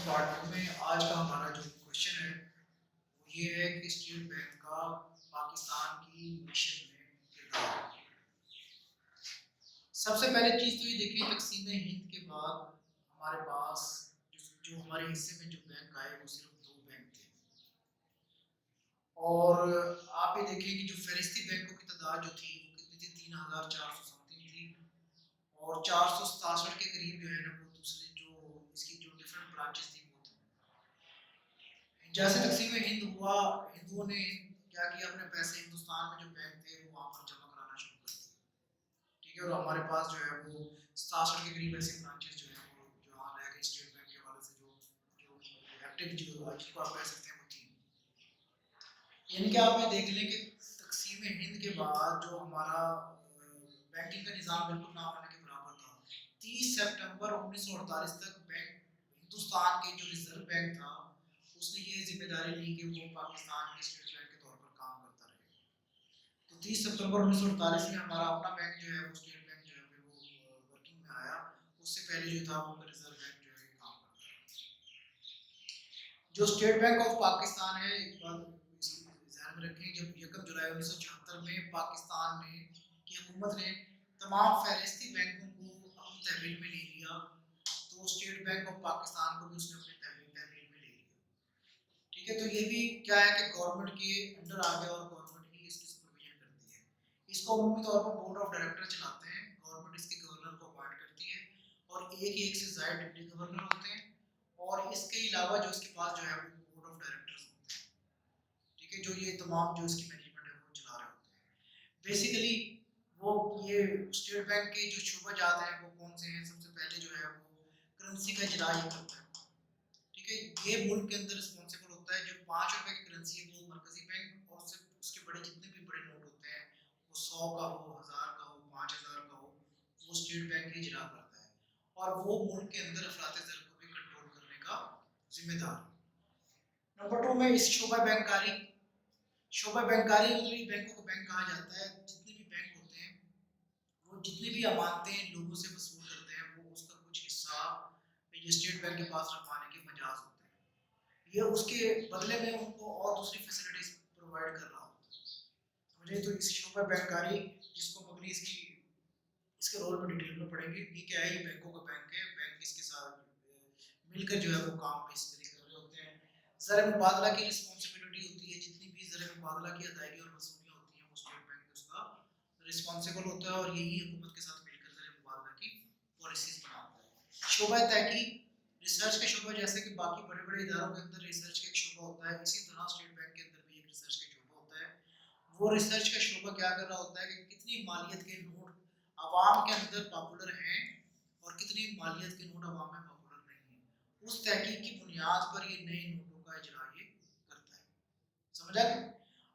Part to میں آج کا ہمارا جو کوشچن ہے وہ یہ ہے کہ اسٹیٹ بینک کا پاکستان کی معیشت میں کردار۔ سب سے پہلے چیز تو یہ دیکھیں، تقسیم ہند کے بعد ہمارے پاس جو ہمارے حصے میں جو بینک آئے وہ صرف دو بینک تھے، اور آپ یہ دیکھیں کہ جو فہرستی بینکوں کی تعداد جو تھی وہ کتنی تھی، 3400 سم تھنگ تھی، اور 467 کے قریب جو ہے نا وہ دوسری جو اس کی جو ڈفرنٹ برانچز تھی وہ تھی۔ جیسے تقسیم ہند ہوا، ہندوؤں نے کیا کیا، اپنے پیسے ہندوستان میں جو بینک تھے وہ وہاں پر جمع کرانا شروع کر دیا، ٹھیک ہے، اور ہمارے پاس جو ہے وہ 67 کے قریب ایسے برانچز جو ہیں وہ جو ہاں رہ گئے اسٹیٹ بینک کے حوالے سے، جو ایکٹیو جو جس کو آپ کہہ سکتے ہیں وہ تھی۔ یعنی کہ آپ یہ دیکھ لیں کہ تقسیم ہند کے بعد جو ہمارا بینکنگ کا نظام بالکل نہ ہونے کے برابر تھا۔ 30 سپٹمبر 1948 تک بینک ہندوستان کے جو ریزرو بینک تھا اس نے یہ ذمہ داری لی کہ وہ پاکستان کے اسٹیٹ بینک کے طور پر کام کرتا رہے۔ تو 30 ستمبر 1948 میں ہمارا اپنا بینک جو ہے وہ اسٹیٹ بینک جو ہے پھر وہ ورکنگ میں آیا، اس سے پہلے جو تھا وہ ریزرو بینک جو ہے کام کرتا رہا۔ جو اسٹیٹ بینک آف پاکستان ہے، ایک بات اس کی ذہن میں رکھیں، جب 1 جولائی 1974 میں پاکستان میں کی حکومت نے تمام فہرستی بینکوں کو اپنی تحویل میں لے لیا، تو اسٹیٹ بینک آف پاکستان کو بھی اس نے اپنی تحویل میں لے لیا، ٹھیک ہے۔ تو یہ بھی کیا ہے کہ گورنمنٹ کے انڈر آ گیا، اور گورنمنٹ ہی اس کی سپرویژن کرتی ہے۔ اس کو عمومی طور پر بورڈ آف ڈائریکٹر چلاتے ہیں، گورنمنٹ اس کے گورنر کو اپوائنٹ کرتی ہے، اور ایک سے زائد ڈپٹی گورنر ہوتے ہیں، اور اس کے علاوہ جو اس کے پاس جو ہے وہ بورڈ آف ڈائریکٹرز ہوتے ہیں، ٹھیک ہے، جو یہ تمام جو اس کی مینجمنٹ ہے وہ چلا رہے ہوتے ہیں۔ بیسیکلی وہ یہ اسٹیٹ بینک کے جو شعبہ جات ہیں وہ کون سے ہیں؟ سب سے پہلے جو ہے وہ کرنسی کا اجرا یہ کرتا ہے، ٹھیک ہے، یہ ملک کے اندر رسپانسبل ہوتا ہے۔ جو 5 روپے کی کرنسی ہے وہ مرکزی بینک، اور اس کے بڑے جتنے بھی بڑے نوٹ ہوتے ہیں وہ 100 کا ہو، 1000 کا ہو، 5000 کا ہو، وہ اسٹیٹ بینک ہی اجرا کرتا ہے، اور وہ ملک کے اندر افراط زر کو بھی کنٹرول کرنے کا ذمہ دار ہے۔ نمبر 2 میں اس شعبہ بینکاری مطلب بینکوں کو بینک کہا جاتا ہے۔ جتنے بھی بینک ہوتے ہیں وہ جتنی بھی امانتیں لوگوں سے وصول کرتے ہیں وہ اس کا کچھ حصہ یہ اسٹیٹ بینک کے پاس رکھوانے کے مجاز ہوتے ہیں، یہ اس کے بدلے میں ان کو اور دوسری فیسلٹیز پرووائڈ کر رہا ہوتا ہے، سمجھے۔ تو اس شعبہ بینکاری جس کو مغنی اس کے رول میں ڈیٹیل میں پڑھیں گے، یہ کیا ہے، یہ بینکوں کا بینک ہے، بینک اس کے ساتھ مل کر جو ہے وہ کام بیسیکلی کر رہے ہوتے ہیں۔ زر مبادلہ کی رسپانسبلٹی ہوتی ہے، جتنی بھی زر مبادلہ کی ادائیگی اور وصولیاں ہوتی ہیں وہ اسٹیٹ بینک اس کا رسپانسبل ہوتا ہے، اور یہی حکومت کے ساتھ مل کر زر مبادلہ کی پالیسیز بناتا ہے۔ شعبہ تحقیق، ریسرچ کا شعبہ، جیسے کہ باقی بڑے بڑے اداروں کے اندر ریسرچ کا ایک شعبہ ہوتا ہے، اسی طرح اسٹیٹ بینک کے اندر بھی ایک ریسرچ کا شعبہ ہوتا ہے۔ وہ ریسرچ کا شعبہ کیا کر رہا ہوتا ہے کہ کتنی مالیت کے نوٹ عوام کے اندر پاپولر ہیں اور کتنی مالیت کے نوٹ عوام میں پاپولر نہیں ہیں، اس تحقیق کی بنیاد پر یہ نئے نوٹوں کا اجرا یہ کرتا ہے، سمجھا گیا۔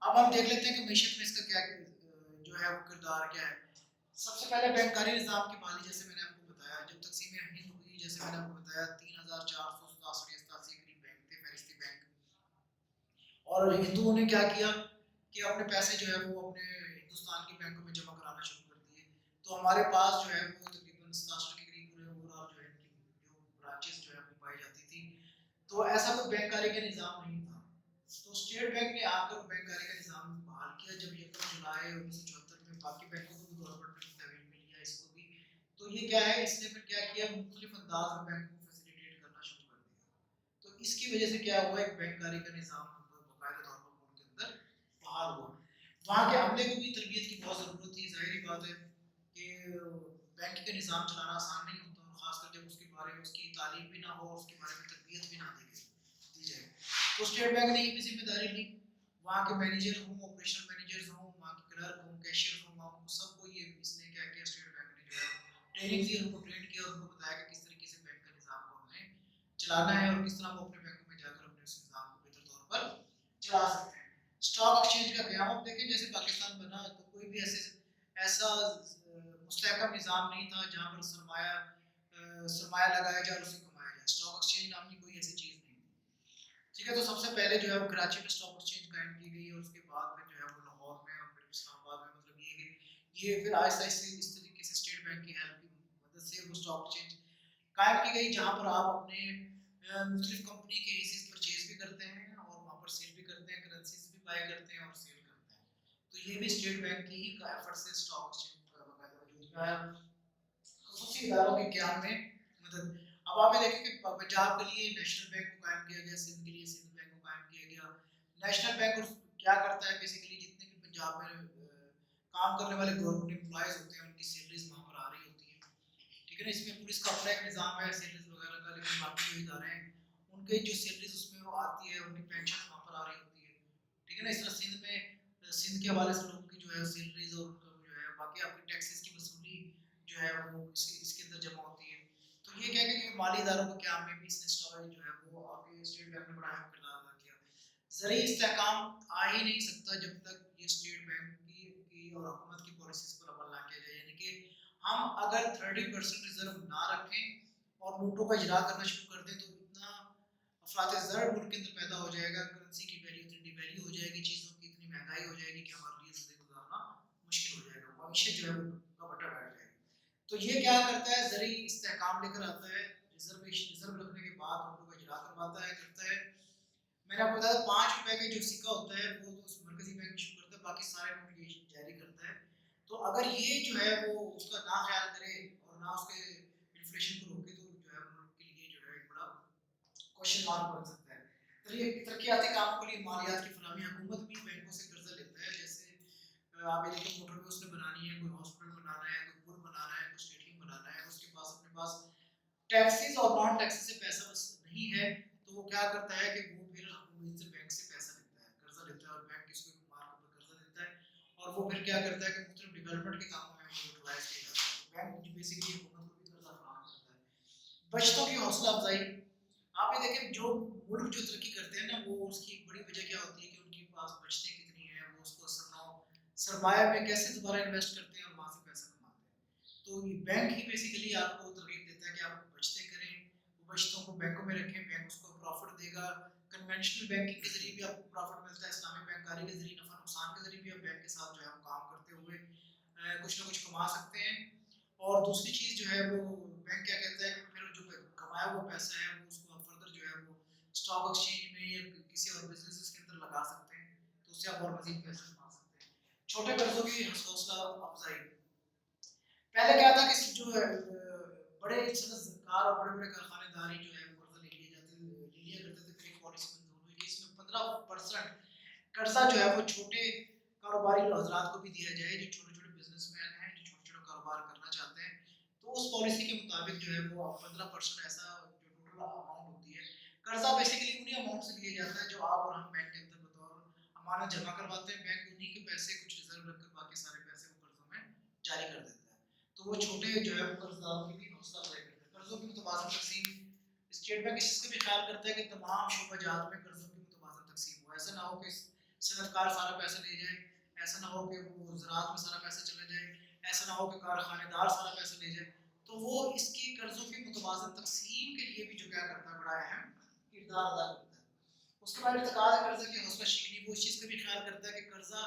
اب ہم دیکھ لیتے ہیں کہ معیشت میں اس کا کیا جو ہے وہ کردار کیا ہے۔ سب سے پہلے بینکاری نظام کی بحالی، جیسے میں نے آپ کو بتایا، جب تقسیم ہند ہوئی، جیسے میں نے آپ کو بتایا 3487 قریب بینک تھے، فہرستی بینک، اور ہندوؤں نے کیا کیا کہ اپنے پیسے جو ہے وہ اپنے ہندوستان کے بینکوں میں جمع کرانا شروع کر دیے، تو ہمارے پاس جو ہے وہ تقریباً 67 کے قریب پورے اوور جو ہے ان کی جو برانچز جو ہے وہ پائی جاتی تھی، تو ایسا کوئی بینکاری کا نظام نہیں تھا۔ تو اسٹیٹ بینک نے آ کر بینکاری کا نظام بحال کیا، جب 1 جولائی 1974 میں باقی بینکوں کو بھی گورنمنٹ نے تحویل میں لیا، اس کو بھی، تو یہ کیا ہے، اس نے پھر کیا کیا، مختلف انداز میں بینکوں کو فیسیلیٹیٹ کرنا شروع کر دیا، تو اس کی وجہ سے کیا ہوا، ایک بینکاری کا نظام باقاعدہ طور پر ملک کے اندر بحال ہوا۔ وہاں کے عملے کو بھی تربیت کی بہت ضرورت تھی، ظاہری بات ہے کہ بینک کا نظام چلانا آسان نہیں ہوتا، اور خاص کر جب اس کے بارے میں اس کی تعلیم بھی نہ ہو اور اس کے بارے میں تربیت بھی نہ دی جائے، تو اسٹیٹ بینک نے یہ بھی ذمہ داری لی، وہاں کے مینیجر ہوں، آپریشنل مینیجرز ہوں، وہاں کے کلرک ہوں، کیشیئر ہوں، وہاں سب کو یہ اس نے کیا کیا، اسٹیٹ بینک نے جو ہے ٹریننگ دی، ان کو ٹرین کیا، اور ان کو بتایا کہ کس طریقے سے بینک کا نظام کو ہمیں چلانا ہے، اور کس طرح وہ اپنے بینکوں میں جا کر اپنے اس نظام کو بہتر طور پر چلا سکتے ہیں۔ اسٹاک ایکسچینج کا قیام، آپ دیکھیں جیسے پاکستان بنا تو کوئی بھی ایسا مستحکم نظام نہیں تھا جہاں پر سرمایہ لگایا جائے اور اسے کمایا جائے، اسٹاک ایکسچینج نام کی کوئی ایسی چیز نہیں تھی، ٹھیک ہے۔ تو سب سے پہلے جو ہے وہ کراچی میں اسٹاک ایکسچینج قائم کی گئی، اور اس کے بعد پھر جو ہے وہ لاہور میں اور پھر اسلام آباد میں، مطلب یہ پھر آہستہ آہستہ اس طریقے سے اسٹیٹ بینک کی ہیلپ کی مدد سے وہ اسٹاک ایکسچینج قائم کی گئی، جہاں پر آپ اپنے مختلف کمپنی کے ایسیز پرچیز بھی کرتے ہیں اور وہاں پر سیل بھی کرتے ہیں، کرنسیز بھی بائی کرتے ہیں اور سیل کرتے ہیں. تو یہ بھی اسٹیٹ بینک کی ہی ایفرٹ سے اسٹاک ایکسچینج وجود میں آیا. خصوصی اداروں کے قیام میں مدد. اب آپ یہ دیکھیں کہ پنجاب کے لیے نیشنل بینک کو قائم کیا گیا، سندھ کے لیے سندھ بینک کو قائم کیا گیا. نیشنل بینک کیا کرتا ہے بیسیکلی جتنے بھی پنجاب میں کام کرنے والے گورنمنٹ امپلائیز ہوتے ہیں ان کی سیلریز وہاں پر آ رہی ہوتی ہیں. ٹھیک ہے نا، اس میں پولیس کا اپنا ایک نظام ہے سیلریز وغیرہ کا، لیکن باقی جو ادارے ہیں ان کے جو سیلریز اس میں وہ آتی ہے، ان کی پینشن وہاں پر آ رہی ہوتی ہے. ٹھیک ہے نا، اس طرح سندھ میں سندھ کے حوالے سے لوگوں کی جو ہے سیلریز اور جو ہے باقی آپ کی ٹیکسز کی وصولی جو ہے وہ اس کے اندر جمع ہوتی ہے. تو یہ کہہ کہ مالی اداروں کو قیام میں بھی اس نے جو ہے وہ آپ کے اسٹیٹ بینک نے بڑا اہم کردار ادا کیا. زرعی استحکام آ ہی نہیں سکتا جب تک یہ اسٹیٹ بینک کی اور حکومت کی پالیسیز پر عمل نہ کیا جائے. یعنی کہ ہم اگر 30% ریزرو نہ رکھیں اور نوٹوں کا اجرا کرنا شروع کر دیں تو اتنا افراط زر ملک کے اندر پیدا ہو جائے گا، کرنسی کی ویلیو اتنی ڈی ویلیو ہو جائے گی، چیزوں کی اتنی مہنگائی ہو جائے گی کہ ہمارے لیے زندگی گزارنا مشکل ہو جائے گا، معیشت جو ہے وہ بٹا بیٹھ جائے گی. تو یہ کیا کرتا ہے، زرعی استحکام لے کر آتا ہے، ریزرو رکھنے کے بعد نوٹوں کا اجرا کرواتا ہے، کرتا ہے. میں نے آپ کو بتایا 5 روپے کا جو سکہ ہوتا ہے وہ تو مرکزی بینک ایشو کرتا ہے، باقی سارے نوٹ یہ جاری کرتا ہے. تو اگر یہ جو ہے وہ اس کا نہ خیال کرے اور نہ اس کے انفلیشن کو روکے تو جو ہے ملک کے لیے جو ہے ایک بڑا کوشچن مارک بن سکتا ہے. ترقیاتی کاموں کے لیے مالیات کی فراہمی، حکومت بھی بینکوں سے قرضہ لیتا ہے. جیسے آپ یہ دیکھیں موٹر وے اس نے بنانی ہے، کوئی ہاسپٹل بنانا ہے، کوئی پل بنانا ہے، کوئی اسٹیڈیم بنانا ہے، اس کے پاس اپنے پاس ٹیکسز اور نان ٹیکسز سے پیسہ بس نہیں ہے تو وہ کیا کرتا ہے کہ وہ پھر حکومت سے بینک سے پیسہ لیتا ہے، قرضہ لیتا ہے، اور بینک اس کو مارکیٹ پر قرضہ دیتا ہے اور وہ پھر کیا کرتا ہے کہ مختلف ڈیولپمنٹ کے کاموں میں وہ یوٹیلائز کیا جاتا ہے. بینک بیسیکلی حکومت کو بھی قرضہ فراہم کرتا ہے. بچتوں کی حوصلہ افزائی. آپ یہ دیکھیں جو ملک جو ترقی کرتے ہیں نا وہ اس کی بڑی وجہ کیا ہوتی ہے کہ ان کے پاس بچتیں کتنی ہیں، وہ اس کو سرمایہ میں کیسے دوبارہ انویسٹ کرتے ہیں اور وہاں سے پیسہ کماتے ہیں. تو یہ بینک ہی بیسیکلی آپ کو ترغیب دیتا ہے کہ آپ بچتیں کریں، وہ بچتوں کو بینکوں میں رکھیں، بینک اس کو پروفٹ دے گا. کنونشنل بینکنگ کے ذریعے بھی آپ کو پروفٹ ملتا ہے، اسلامی بینکاری کے ذریعے نفع نقصان کے ذریعے بھی آپ بینک کے ساتھ جو ہے ہم کام کرتے ہوئے کچھ نہ کچھ کما سکتے ہیں. اور دوسری چیز جو ہے وہ بینک کیا کہتا ہے کہ پھر جو کمایا ہوا پیسہ ہے وہ اس کو آپ فردر جو ہے وہ اسٹاک ایکسچینج میں یا کسی اور بزنس کے اندر لگا سکتے ہیں، تو اس سے آپ اور مزید پیسہ کما سکتے ہیں. چھوٹے قرضوں کی حوصلہ افزائی. پہلے کیا تھا کہ جو بڑے صنعت کار اور بڑے بڑے کارخانے داری جو ہے وہ قرضہ لے لیا کرتے تھے. پھر ایک پالیسی منظور ہوئی کہ اس میں 15% قرضہ جو ہے وہ چھوٹے کاروباری حضرات کو بھی دیا جائے جو چھوٹے چھوٹے بزنس مین ہیں، جو چھوٹے چھوٹے کاروبار کرنا چاہتے ہیں. تو اس پالیسی کے مطابق جو ہے وہ 15% ایسا جو ٹوٹل اماؤنٹ ہوتی ہے قرضہ بیسیکلی انہی اماؤنٹ سے لیا جاتا ہے جو آپ اور ہم بینک کے اندر بطور امانت جمع کرواتے ہیں. بینک انہی کے پیسے کچھ ریزرو رکھ کر باقی سارے پیسے وہ قرضوں میں جاری کر دیتا ہے. تو وہ چھوٹے جو ہے وہ قرضداروں کی بھی حوصلہ افزائی کرتا ہے. قرضوں کی متوازن تقسیم. اسٹیٹ بینک اس چیز کا بھی خیال کرتا ہے کہ تمام شعبہ جات میں قرضوں کی متوازن تقسیم ہو. ایسا نہ ہو کہ صنعت کار سارا پیسہ لے جائے، ایسا نہ ہو کہ وہ زراعت میں سارا پیسہ چلا جائے، ایسا نہ ہو کہ کارخانے دار سارا پیسہ لے جائے. تو وہ اس کی قرضوں کی متوازن تقسیم کے لیے بھی جو کیا کرتا ہے بڑا اہم کردار ادا کرتا ہے. اس کے بعد ارتکاز قرضہ کی حوصلہ شکنی. وہ اس چیز کا بھی خیال کرتا ہے کہ قرضہ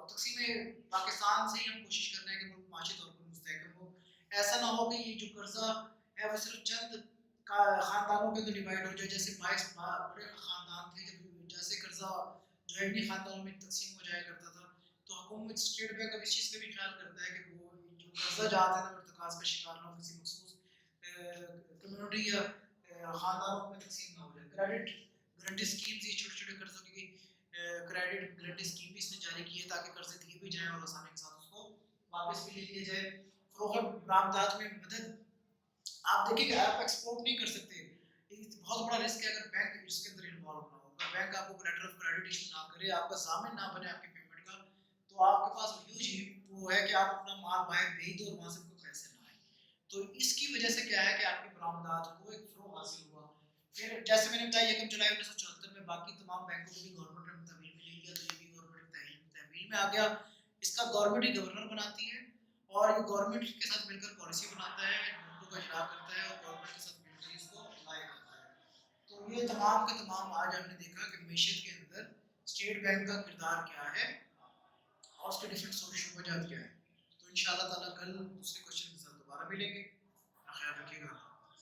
تقسیم پاکستان سے ہی ہم کوشش کر رہے ہیں کہ ملک معاشی طور پر مستحکم ہو. ایسا نہ ہو کہ یہ جو قرضہ ہے وہ صرف چند خاندانوں کے اندر ڈیوائڈ ہو جائے. جیسے 22 بڑے خاندان تھے، جب جیسے قرضہ جو ہے انہیں خاندانوں میں تقسیم ہو جایا کرتا تھا. تو حکومت اسٹیٹ بینک اب اس چیز کا بھی خیال کرتا ہے کہ وہ جو قرضہ جاتا ہے نا ارتکاز کا شکار نہ ہو، کسی مخصوص کمیونٹی یا خاندانوں میں تقسیم نہ ہو جائے. کریڈٹ گارنٹی اسکیمز، یہ چھوٹے چھوٹے قرضوں کی کریڈٹ گارنٹی اسکیم بھی اس نے جاری کی ہے تاکہ قرضے دیے بھی جائیں اور آسانی کے ساتھ اس کو واپس بھی لے لیا جائے. فروغ برآمدات میں مدد. آپ دیکھیں کہ آپ ایکسپورٹ نہیں کر سکتے، بہت بڑا رسک ہے اگر بینک اس کے اندر انوالو نہ ہو. اگر بینک آپ کو لیٹر آف کریڈٹ ایشو نہ کرے، آپ کا ضامن نہ بنے آپ کی پیمنٹ کا، تو آپ کے پاس ہیوج وہ ہے کہ آپ اپنا مال باہر بھیج دو اور وہاں سے کوئی پیسے نہ آئے. تو اس کی وجہ سے کیا ہے کہ آپ کی برآمدات کو ایک فروغ حاصل ہوا. پھر جیسے میں نے بتایا 1 جولائی 1974 میں باقی تمام بینکوں کو بھی گورنمنٹ نے تحویل میں لے لیا، تو یہ بھی گورنمنٹ تحویل میں آ گیا. اس کا گورنمنٹ ہی گورنر بناتی ہے اور یہ گورنمنٹ کے ساتھ مل کر پالیسی بناتا ہے، نوٹوں کا اجرا کرتا ہے اور گورنمنٹ کے ساتھ مل کر اس کو اپلائی کرتا ہے. تو یہ تمام کے تمام آج ہم نے دیکھا کہ معیشت کے اندر اسٹیٹ بینک کا کردار کیا ہے اور اس کے ڈفرینٹ شعبہ جات کیا ہے. تو ان شاء اللہ تعالیٰ کل دوسرے کوشچن کے ساتھ دوبارہ ملیں گے.